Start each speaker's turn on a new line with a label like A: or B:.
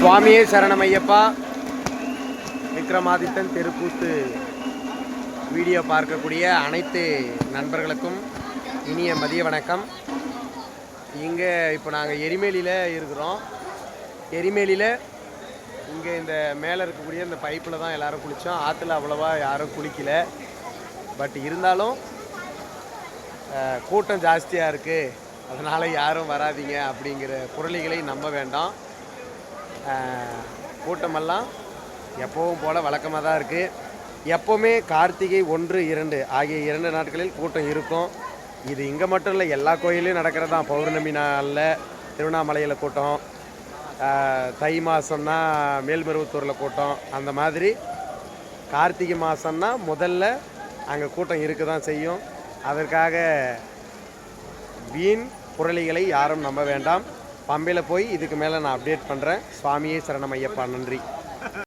A: சுவாமியே சரணமையப்பா. விக்ரமாதித்தன் தெருக்கூத்து வீடியோ பார்க்கக்கூடிய அனைத்து நண்பர்களுக்கும் இனிய மதிய வணக்கம். இங்கே இப்போ நாங்கள் எரிமேலியில் இருக்கிறோம். எரிமேலியில் இங்கே இந்த மேலே இருக்கக்கூடிய இந்த பைப்பில் தான் எல்லோரும் குளித்தோம். ஆற்றுல அவ்வளோவா யாரும் குளிக்கலை. பட் இருந்தாலும் கூட்டம் ஜாஸ்தியாக இருக்குது, அதனால் யாரும் வராதிங்க அப்படிங்கிற புரளிகளை நம்ப வேண்டாம். கூட்டமெல்லாம் எப்பவும் போல் வழக்கமாக தான் இருக்குது. எப்போவுமே கார்த்திகை 1, 2 ஆகிய 2 நாட்களில் கூட்டம் இருக்கும். இது இங்கே மட்டும் இல்லை, எல்லா கோயிலையும் நடக்கிறது தான். பௌர்ணமி நாளில் திருவண்ணாமலையில் கூட்டம், தை மாதம்னா மேல்மருவத்தூரில் கூட்டம், அந்த மாதிரி கார்த்திகை மாதம்னா முதல்ல அங்கே கூட்டம் இருக்க தான் செய்யும். அதற்காக வீண் புரளிகளை யாரும் நம்ப வேண்டாம். பம்பையில் போய் இதுக்கு மேலே நான் அப்டேட் பண்ணுறேன். சுவாமியே சரணமையப்பா. நன்றி.